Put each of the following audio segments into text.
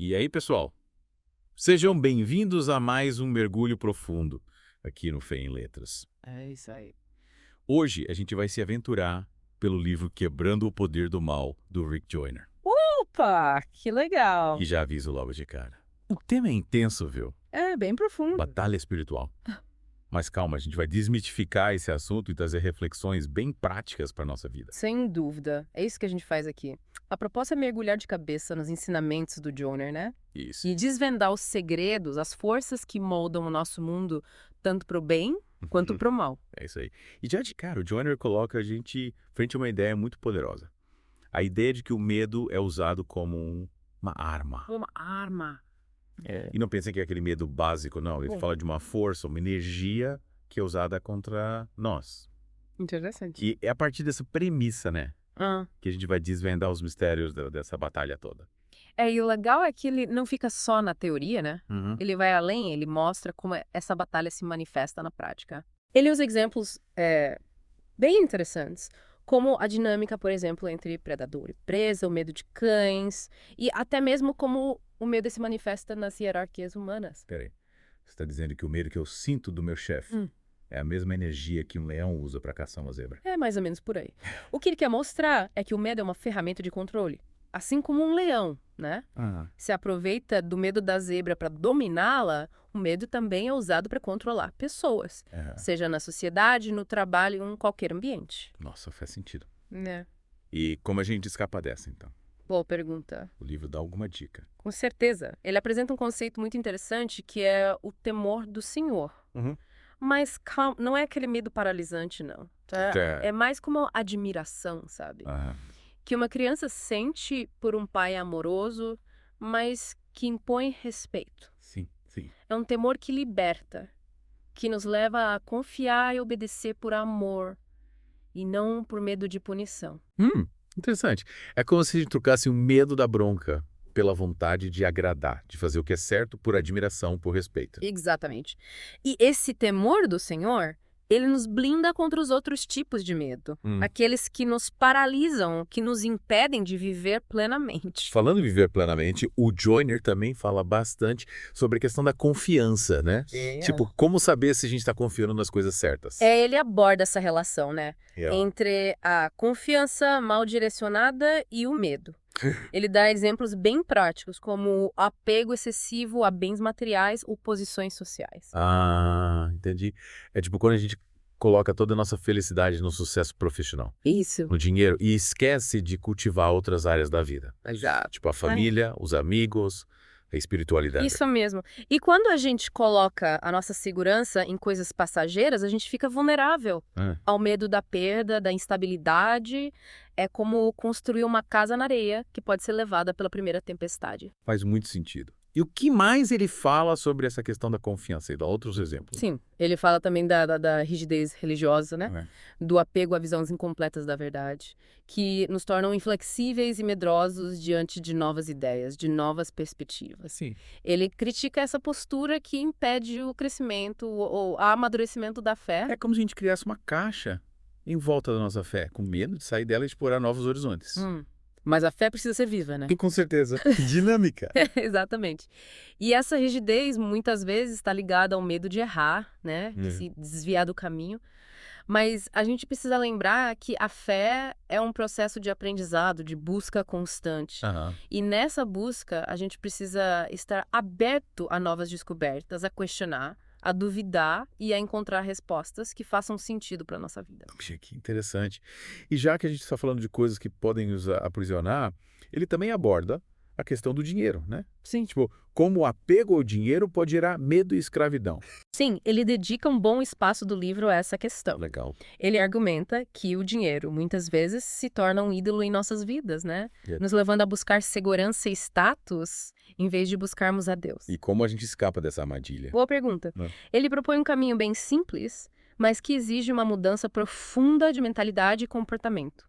E aí, pessoal? Sejam bem-vindos a mais um mergulho profundo aqui no Fé em Letras. É isso aí. Hoje a gente vai se aventurar pelo livro Quebrando o Poder do Mal, do Rick Joyner. Opa, que legal. E já aviso logo de cara. O tema é intenso, viu? É bem profundo. Batalha espiritual. Mas calma, a gente vai desmitificar esse assunto e trazer reflexões bem práticas para nossa vida. Sem dúvida. É isso que a gente faz aqui. A proposta é mergulhar de cabeça nos ensinamentos do Joyner, né? Isso. E desvendar os segredos, as forças que moldam o nosso mundo, tanto pro bem quanto pro mal. É isso aí. E já de cara, o Joyner coloca a gente frente a uma ideia muito poderosa. A ideia de que o medo é usado como uma arma. Uma arma. E não pensem que é aquele medo básico, não. Ele fala de uma força, uma energia que é usada contra nós. Interessante. E é a partir dessa premissa, né, Ah. que a gente vai desvendar os mistérios dessa batalha toda. E o legal é que ele não fica só na teoria, né? Ele vai além, ele mostra como essa batalha se manifesta na prática. Ele usa exemplos bem interessantes, como a dinâmica, por exemplo, entre predador e presa, o medo de cães, e até mesmo como o medo se manifesta nas hierarquias humanas. Peraí, você está dizendo que o medo que eu sinto do meu chefe é a mesma energia que um leão usa para caçar uma zebra? É mais ou menos por aí. O que ele quer mostrar é que o medo é uma ferramenta de controle, assim como um leão, né? Se aproveita do medo da zebra para dominá-la, o medo também é usado para controlar pessoas, seja na sociedade, no trabalho ou em qualquer ambiente. Nossa, faz sentido. Né? E como a gente escapa dessa, então? Boa pergunta. O livro dá alguma dica. Com certeza. Ele apresenta um conceito muito interessante que é o temor do Senhor. Mas calma, não é aquele medo paralisante, não. Tá? É mais como admiração, sabe? Que uma criança sente por um pai amoroso, mas que impõe respeito. Sim. É um temor que liberta, que nos leva a confiar e obedecer por amor, e não por medo de punição. Interessante. É como se a gente trocasse o medo da bronca pela vontade de agradar, de fazer o que é certo por admiração, por respeito. Exatamente. E esse temor do Senhor, ele nos blinda contra os outros tipos de medo. Aqueles que nos paralisam, que nos impedem de viver plenamente. Falando em viver plenamente, o Joyner também fala bastante sobre a questão da confiança, né? Tipo, como saber se a gente está confiando nas coisas certas? Ele aborda essa relação, né? Entre a confiança mal direcionada e o medo. Ele dá exemplos bem práticos, como o apego excessivo a bens materiais ou posições sociais. Entendi. É tipo quando a gente coloca toda a nossa felicidade no sucesso profissional, Isso. no dinheiro, e esquece de cultivar outras áreas da vida. Exato. Tipo a família, os amigos, a espiritualidade. Isso mesmo. E quando a gente coloca a nossa segurança em coisas passageiras, a gente fica vulnerável ao medo da perda, da instabilidade. É como construir uma casa na areia que pode ser levada pela primeira tempestade. Faz muito sentido. E o que mais ele fala sobre essa questão da confiança? E dá outros exemplos. Sim, ele fala também da rigidez religiosa, né? Do apego a visões incompletas da verdade, que nos tornam inflexíveis e medrosos diante de novas ideias, de novas perspectivas. Sim. Ele critica essa postura que impede o crescimento ou o amadurecimento da fé. É como se a gente criasse uma caixa em volta da nossa fé, com medo de sair dela e explorar novos horizontes. Mas a fé precisa ser viva, né? Com certeza. Dinâmica. Exatamente. E essa rigidez, muitas vezes, está ligada ao medo de errar, né? De se desviar do caminho. Mas a gente precisa lembrar que a fé é um processo de aprendizado, de busca constante. E nessa busca, a gente precisa estar aberto a novas descobertas, a questionar, a duvidar e a encontrar respostas que façam sentido para a nossa vida. Puxa, que interessante. E já que a gente está falando de coisas que podem nos aprisionar, ele também aborda a questão do dinheiro, né? Sim. Tipo, como o apego ao dinheiro pode gerar medo e escravidão. Sim, ele dedica um bom espaço do livro a essa questão. Legal. Ele argumenta que o dinheiro, muitas vezes, se torna um ídolo em nossas vidas, né? Nos levando a buscar segurança e status em vez de buscarmos a Deus. E como a gente escapa dessa armadilha? Boa pergunta. Ele propõe um caminho bem simples, mas que exige uma mudança profunda de mentalidade e comportamento,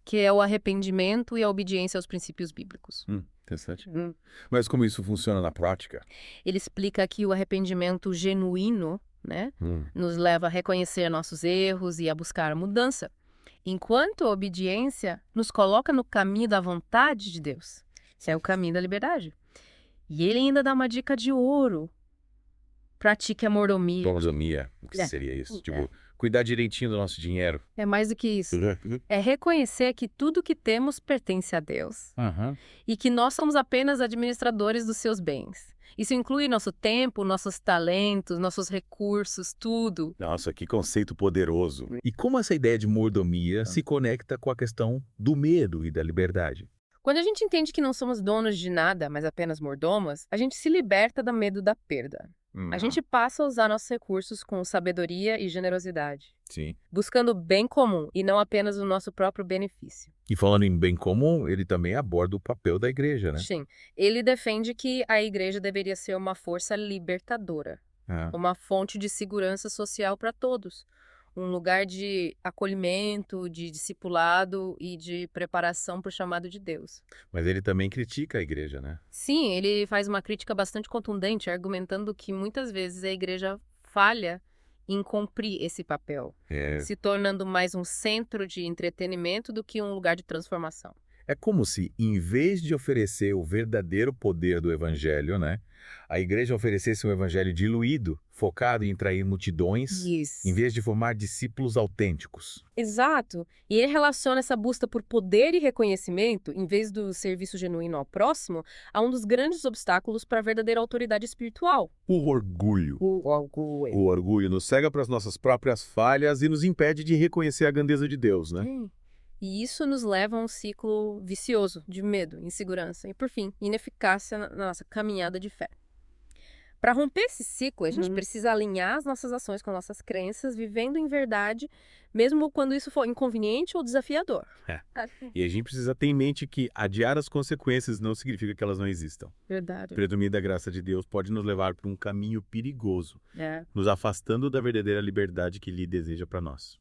que é o arrependimento e a obediência aos princípios bíblicos. Interessante. Mas como isso funciona na prática? Ele explica que o arrependimento genuíno, né, nos leva a reconhecer nossos erros e a buscar a mudança, enquanto a obediência nos coloca no caminho da vontade de Deus. É o caminho da liberdade. E ele ainda dá uma dica de ouro. Pratique a mordomia. Mordomia, o que seria isso? Tipo, cuidar direitinho do nosso dinheiro. É mais do que isso. É reconhecer que tudo que temos pertence a Deus. E que nós somos apenas administradores dos seus bens. Isso inclui nosso tempo, nossos talentos, nossos recursos, tudo. Nossa, que conceito poderoso. E como essa ideia de mordomia se conecta com a questão do medo e da liberdade? Quando a gente entende que não somos donos de nada, mas apenas mordomos, a gente se liberta do medo da perda. A gente passa a usar nossos recursos com sabedoria e generosidade. Sim. Buscando o bem comum e não apenas o nosso próprio benefício. E falando em bem comum, ele também aborda o papel da igreja, né? Sim. Ele defende que a igreja deveria ser uma força libertadora. Uma fonte de segurança social para todos. Um lugar de acolhimento, de discipulado e de preparação para o chamado de Deus. Mas ele também critica a igreja, né? Sim, ele faz uma crítica bastante contundente, argumentando que muitas vezes a igreja falha em cumprir esse papel, se tornando mais um centro de entretenimento do que um lugar de transformação. É como se, em vez de oferecer o verdadeiro poder do evangelho, né, a igreja oferecesse um evangelho diluído, focado em atrair multidões, Isso. em vez de formar discípulos autênticos. Exato. E ele relaciona essa busca por poder e reconhecimento, em vez do serviço genuíno ao próximo, a um dos grandes obstáculos para a verdadeira autoridade espiritual. O orgulho. O orgulho. O orgulho nos cega para as nossas próprias falhas e nos impede de reconhecer a grandeza de Deus, né? E isso nos leva a um ciclo vicioso de medo, insegurança e, por fim, ineficácia na nossa caminhada de fé. Para romper esse ciclo, a gente precisa alinhar as nossas ações com nossas crenças, vivendo em verdade, mesmo quando isso for inconveniente ou desafiador. E a gente precisa ter em mente que adiar as consequências não significa que elas não existam. Verdade. Presumir da graça de Deus pode nos levar para um caminho perigoso, nos afastando da verdadeira liberdade que Ele deseja para nós.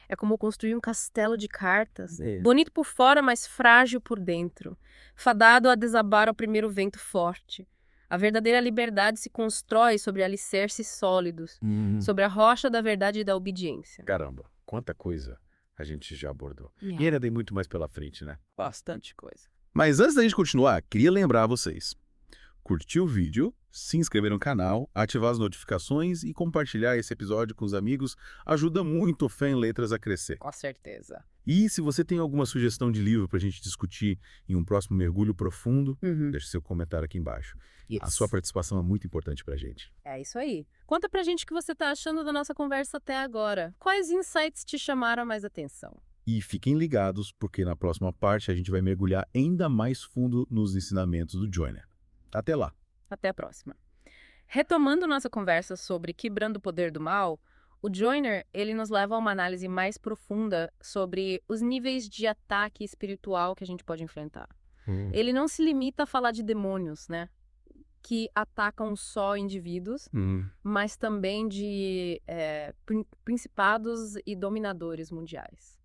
É como construir um castelo de cartas, bonito por fora, mas frágil por dentro, fadado a desabar ao primeiro vento forte. A verdadeira liberdade se constrói sobre alicerces sólidos, sobre a rocha da verdade e da obediência. Caramba, quanta coisa a gente já abordou. E ainda tem muito mais pela frente, né? Bastante coisa. Mas antes da gente continuar, queria lembrar vocês. Curtir o vídeo, se inscrever no canal, ativar as notificações e compartilhar esse episódio com os amigos ajuda muito o Fé em Letras a crescer. Com certeza. E se você tem alguma sugestão de livro para a gente discutir em um próximo mergulho profundo, deixe seu comentário aqui embaixo. A sua participação é muito importante para a gente. É isso aí. Conta pra gente o que você tá achando da nossa conversa até agora. Quais insights te chamaram mais atenção? E fiquem ligados, porque na próxima parte a gente vai mergulhar ainda mais fundo nos ensinamentos do Joyner. Até lá! Até a próxima. Retomando nossa conversa sobre quebrando o poder do mal, o Joyner, ele nos leva a uma análise mais profunda sobre os níveis de ataque espiritual que a gente pode enfrentar. Ele não se limita a falar de demônios, né? Que atacam só indivíduos, mas também de principados e dominadores mundiais.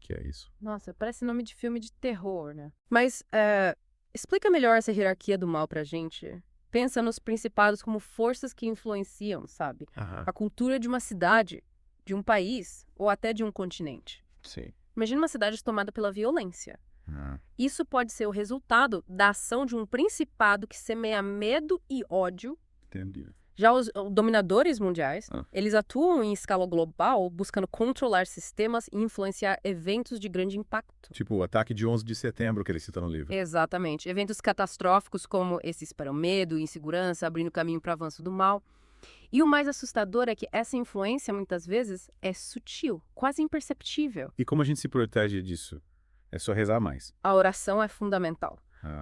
Que é isso? Nossa, parece nome de filme de terror, né? Mas explica melhor essa hierarquia do mal pra gente. Pensa nos principados como forças que influenciam, sabe? A cultura de uma cidade, de um país ou até de um continente. Sim. Imagina uma cidade tomada pela violência. Isso pode ser o resultado da ação de um principado que semeia medo e ódio. Entendi. Já os dominadores mundiais, eles atuam em escala global, buscando controlar sistemas e influenciar eventos de grande impacto. Tipo o ataque de 11 de setembro que ele cita no livro. Exatamente. Eventos catastróficos como esses para o medo e insegurança, abrindo caminho para o avanço do mal. E o mais assustador é que essa influência, muitas vezes, é sutil, quase imperceptível. E como a gente se protege disso? É só rezar mais. A oração é fundamental,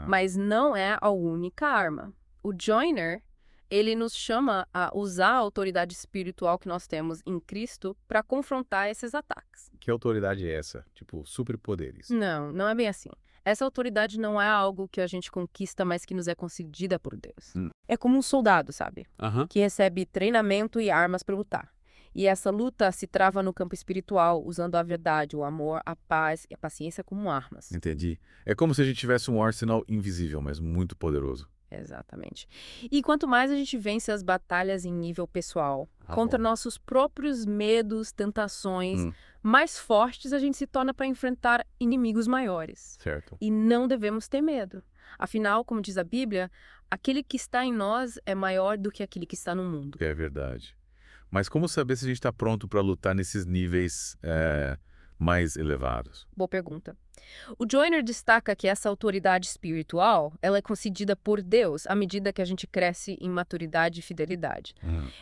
mas não é a única arma. O Joyner, ele nos chama a usar a autoridade espiritual que nós temos em Cristo para confrontar esses ataques. Que autoridade é essa? Tipo, superpoderes? Não é bem assim. Essa autoridade não é algo que a gente conquista, mas que nos é concedida por Deus. É como um soldado, sabe? Que recebe treinamento e armas para lutar. E essa luta se trava no campo espiritual, usando a verdade, o amor, a paz e a paciência como armas. Entendi. É como se a gente tivesse um arsenal invisível, mas muito poderoso. Exatamente. E quanto mais a gente vence as batalhas em nível pessoal, contra nossos próprios medos, tentações, mais fortes a gente se torna para enfrentar inimigos maiores. Certo. E não devemos ter medo. Afinal, como diz a Bíblia, Aquele que está em nós é maior do que aquele que está no mundo. É verdade. Mas como saber se a gente está pronto para lutar nesses níveis mais elevados? Boa pergunta. O Joyner destaca que essa autoridade espiritual, ela é concedida por Deus à medida que a gente cresce em maturidade e fidelidade.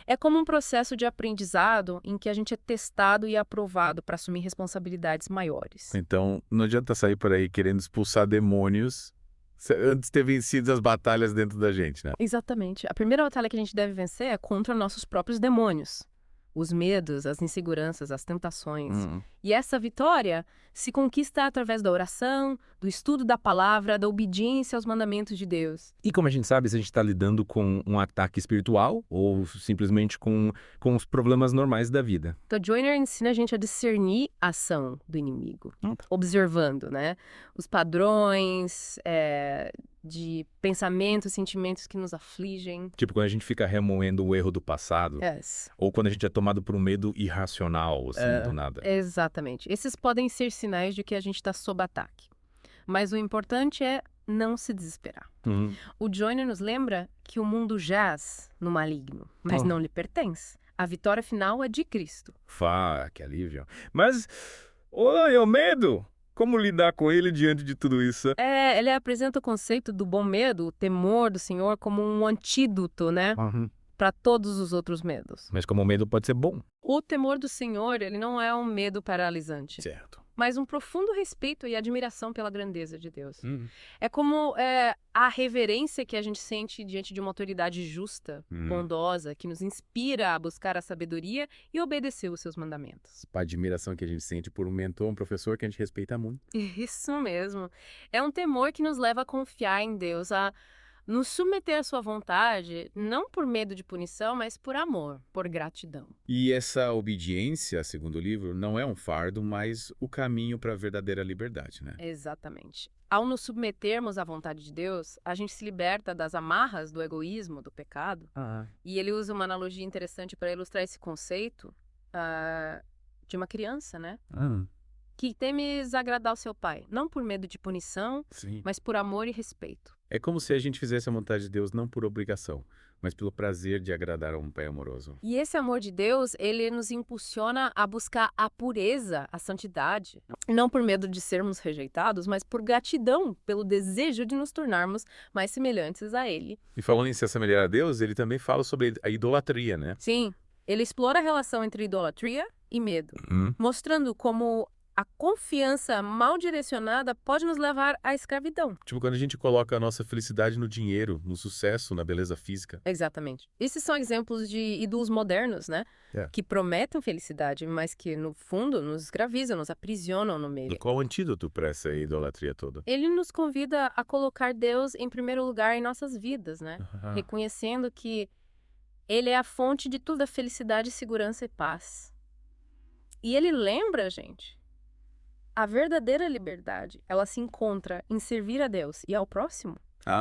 É como um processo de aprendizado em que a gente é testado e aprovado para assumir responsabilidades maiores. Então, não adianta sair por aí querendo expulsar demônios antes de ter vencido as batalhas dentro da gente, né? Exatamente. A primeira batalha que a gente deve vencer é contra nossos próprios demônios. Os medos, as inseguranças, as tentações. E essa vitória se conquista através da oração, do estudo da palavra, da obediência aos mandamentos de Deus. E como a gente sabe se a gente está lidando com um ataque espiritual ou simplesmente com os problemas normais da vida? Então, Joyner ensina a gente a discernir a ação do inimigo, observando, né, os padrões de pensamentos, sentimentos que nos afligem. Tipo quando a gente fica remoendo o erro do passado. Yes. Ou quando a gente é tomado por um medo irracional, assim, do nada. Exatamente. Esses podem ser sinais de que a gente está sob ataque. Mas o importante é não se desesperar. O Joyner nos lembra que o mundo jaz no maligno, mas não lhe pertence. A vitória final é de Cristo. Que alívio. Mas, oi, o medo! Como lidar com ele diante de tudo isso? Ele apresenta o conceito do bom medo, o temor do Senhor, como um antídoto, né? Para todos os outros medos. Mas como o medo pode ser bom. O temor do Senhor, ele não é um medo paralisante. Certo. Mas um profundo respeito e admiração pela grandeza de Deus. É como a reverência que a gente sente diante de uma autoridade justa, bondosa, que nos inspira a buscar a sabedoria e obedecer os seus mandamentos. A admiração que a gente sente por um mentor, um professor que a gente respeita muito. Isso mesmo. É um temor que nos leva a confiar em Deus, a nos submeter à sua vontade, não por medo de punição, mas por amor, por gratidão. E essa obediência, segundo o livro, não é um fardo, mas o caminho para a verdadeira liberdade, né? Exatamente. Ao nos submetermos à vontade de Deus, a gente se liberta das amarras do egoísmo, do pecado. E ele usa uma analogia interessante para ilustrar esse conceito de uma criança, né? Que temes agradar o seu pai, não por medo de punição, mas por amor e respeito. É como se a gente fizesse a vontade de Deus não por obrigação, mas pelo prazer de agradar a um pai amoroso. E esse amor de Deus, ele nos impulsiona a buscar a pureza, a santidade. Não por medo de sermos rejeitados, mas por gratidão, pelo desejo de nos tornarmos mais semelhantes a Ele. E falando em se assemelhar a Deus, ele também fala sobre a idolatria, né? Sim, ele explora a relação entre idolatria e medo, mostrando como a confiança mal direcionada pode nos levar à escravidão. Tipo quando a gente coloca a nossa felicidade no dinheiro, no sucesso, na beleza física. Exatamente. Esses são exemplos de ídolos modernos, né? Que prometem felicidade, mas que, no fundo, nos escravizam, nos aprisionam no meio. Qual o antídoto para essa idolatria toda? Ele nos convida a colocar Deus em primeiro lugar em nossas vidas, né? Reconhecendo que Ele é a fonte de toda a felicidade, segurança e paz. E Ele lembra a gente. A verdadeira liberdade, ela se encontra em servir a Deus e ao próximo,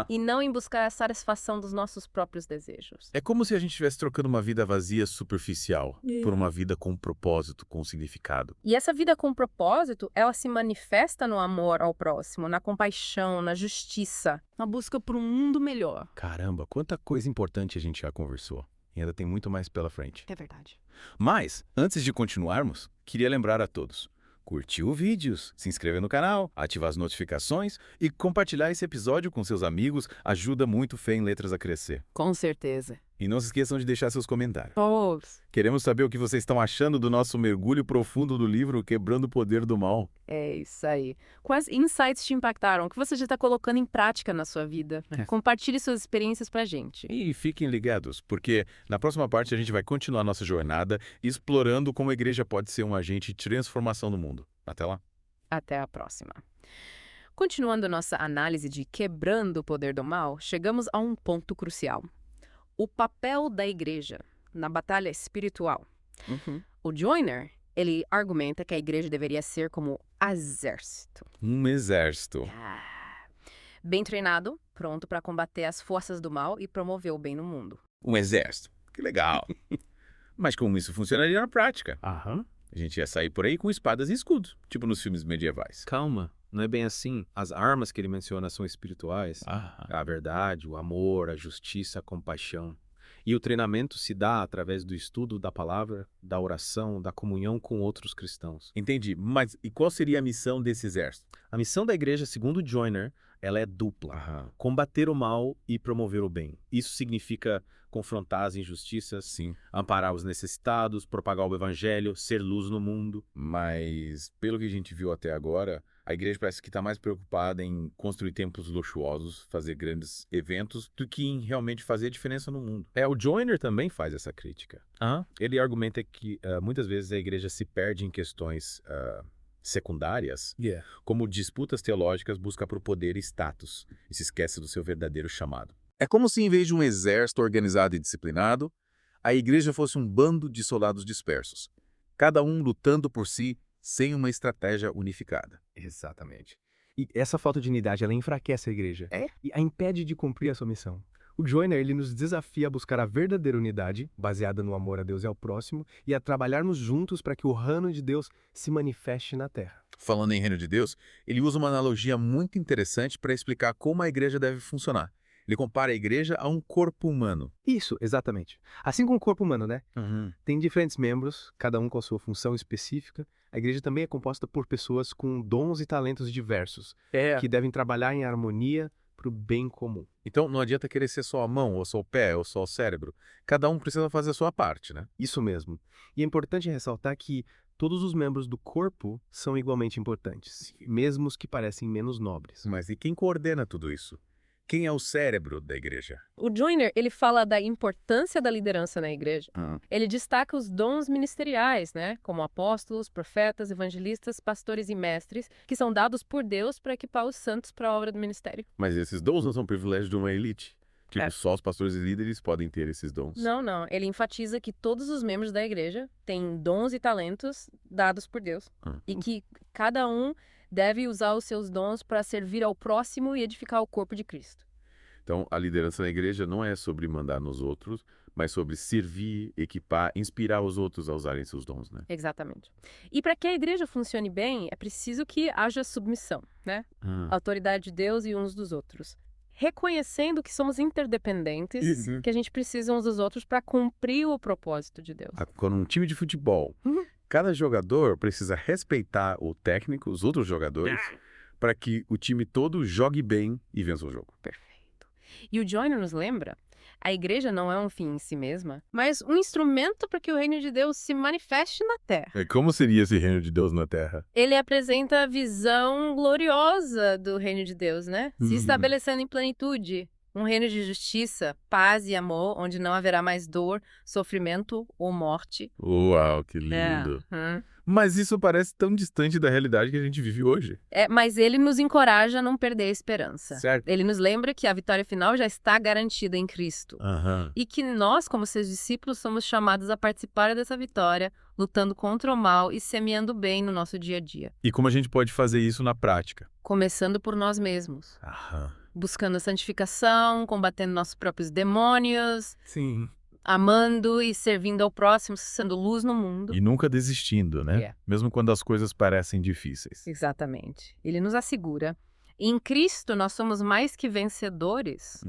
e não em buscar a satisfação dos nossos próprios desejos. É como se a gente estivesse trocando uma vida vazia, superficial, por uma vida com propósito, com significado. E essa vida com propósito, ela se manifesta no amor ao próximo, na compaixão, na justiça, na busca por um mundo melhor. Caramba, quanta coisa importante a gente já conversou. E ainda tem muito mais pela frente. É verdade. Mas, antes de continuarmos, queria lembrar a todos: curtir o vídeo, se inscrever no canal, ativar as notificações e compartilhar esse episódio com seus amigos ajuda muito o Fé em Letras a crescer. Com certeza. E não se esqueçam de deixar seus comentários. Todos. Queremos saber o que vocês estão achando do nosso mergulho profundo do livro Quebrando o Poder do Mal. É isso aí. Quais insights te impactaram? O que você já está colocando em prática na sua vida? Compartilhe suas experiências pra gente. E fiquem ligados, porque na próxima parte a gente vai continuar nossa jornada explorando como a igreja pode ser um agente de transformação no mundo. Até lá. Até a próxima. Continuando nossa análise de Quebrando o Poder do Mal, chegamos a um ponto crucial. O papel da igreja na batalha espiritual. O Joyner, ele argumenta que a igreja deveria ser como exército. Um exército. Bem treinado, pronto para combater as forças do mal e promover o bem no mundo. Um exército. Que legal. Mas como isso funcionaria na prática? Aham. A gente ia sair por aí com espadas e escudos, tipo nos filmes medievais. Calma. não é bem assim. As armas que ele menciona são espirituais. A verdade, o amor, a justiça, a compaixão. E o treinamento se dá através do estudo da palavra, da oração, da comunhão com outros cristãos. Entendi. Mas e qual seria a missão desse exército? A missão da igreja, segundo Joyner, ela é dupla. Combater o mal e promover o bem. Isso significa confrontar as injustiças, Sim. amparar os necessitados, propagar o evangelho, ser luz no mundo. Mas, pelo que a gente viu até agora, a igreja parece que está mais preocupada em construir templos luxuosos, fazer grandes eventos, do que em realmente fazer diferença no mundo. O Joyner também faz essa crítica. Ah, Ele argumenta que muitas vezes a igreja se perde em questões secundárias, como disputas teológicas, busca por poder e status, e se esquece do seu verdadeiro chamado. É como se, em vez de um exército organizado e disciplinado, a igreja fosse um bando de soldados dispersos, cada um lutando por si, sem uma estratégia unificada. Exatamente. E essa falta de unidade, ela enfraquece a igreja. E a impede de cumprir a sua missão. O Joyner, ele nos desafia a buscar a verdadeira unidade, baseada no amor a Deus e ao próximo, e a trabalharmos juntos para que o reino de Deus se manifeste na Terra. Falando em reino de Deus, ele usa uma analogia muito interessante para explicar como a igreja deve funcionar. Ele compara a igreja a um corpo humano. Isso, exatamente. Assim como o corpo humano, né? Tem diferentes membros, cada um com a sua função específica. A igreja também é composta por pessoas com dons e talentos diversos, que devem trabalhar em harmonia para o bem comum. Então não adianta querer ser só a mão, ou só o pé, ou só o cérebro. Cada um precisa fazer a sua parte, né? Isso mesmo. E é importante ressaltar que todos os membros do corpo são igualmente importantes, mesmo os que parecem menos nobres. Mas e quem coordena tudo isso? Quem é o cérebro da igreja? O Joyner, ele fala da importância da liderança na igreja. Ele destaca os dons ministeriais, né? Como apóstolos, profetas, evangelistas, pastores e mestres, que são dados por Deus para equipar os santos para a obra do ministério. mas esses dons não são privilégio de uma elite. Tipo, só os pastores e líderes podem ter esses dons. Não. Ele enfatiza que todos os membros da igreja têm dons e talentos dados por Deus. E que cada um deve usar os seus dons para servir ao próximo e edificar o corpo de Cristo. Então, a liderança na igreja não é sobre mandar nos outros, mas sobre servir, equipar, inspirar os outros a usarem seus dons, né? Exatamente. E para que a igreja funcione bem, é preciso que haja submissão, né? A autoridade de Deus e uns dos outros. Reconhecendo que somos interdependentes, que a gente precisa uns dos outros para cumprir o propósito de Deus. Quando um time de futebol, cada jogador precisa respeitar o técnico, os outros jogadores, para que o time todo jogue bem e vença o jogo. Perfeito. E o Joyner nos lembra, a igreja não é um fim em si mesma, mas um instrumento para que o reino de Deus se manifeste na Terra. Como seria esse reino de Deus na Terra? Ele apresenta a visão gloriosa do reino de Deus, né? Se estabelecendo em plenitude. Um reino de justiça, paz e amor, onde não haverá mais dor, sofrimento ou morte. Uau, que lindo! Mas isso parece tão distante da realidade que a gente vive hoje. Mas ele nos encoraja a não perder a esperança. Certo. Ele nos lembra que a vitória final já está garantida em Cristo. E que nós, como seus discípulos, somos chamados a participar dessa vitória, lutando contra o mal e semeando o bem no nosso dia a dia. E como a gente pode fazer isso na prática? Começando por nós mesmos. Buscando a santificação, combatendo nossos próprios demônios. Sim. Amando e servindo ao próximo, sendo luz no mundo. E nunca desistindo, né? Mesmo quando as coisas parecem difíceis. Exatamente. Ele nos assegura. Em Cristo nós somos mais que vencedores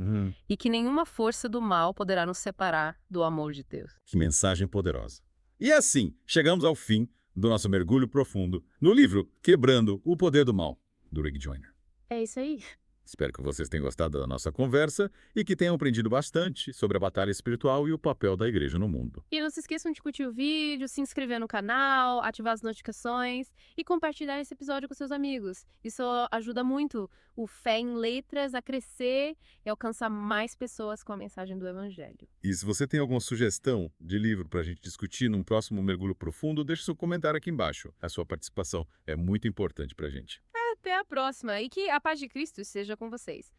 e que nenhuma força do mal poderá nos separar do amor de Deus. Que mensagem poderosa. E assim, chegamos ao fim do nosso mergulho profundo no livro Quebrando o Poder do Mal, do Rick Joyner. É isso aí. Espero que vocês tenham gostado da nossa conversa e que tenham aprendido bastante sobre a batalha espiritual e o papel da igreja no mundo. E não se esqueçam de curtir o vídeo, se inscrever no canal, ativar as notificações e compartilhar esse episódio com seus amigos. Isso ajuda muito o Fé em Letras a crescer e alcançar mais pessoas com a mensagem do Evangelho. E se você tem alguma sugestão de livro para a gente discutir num próximo mergulho profundo, deixe seu comentário aqui embaixo. A sua participação é muito importante para a gente. Até a próxima e que a paz de Cristo esteja com vocês.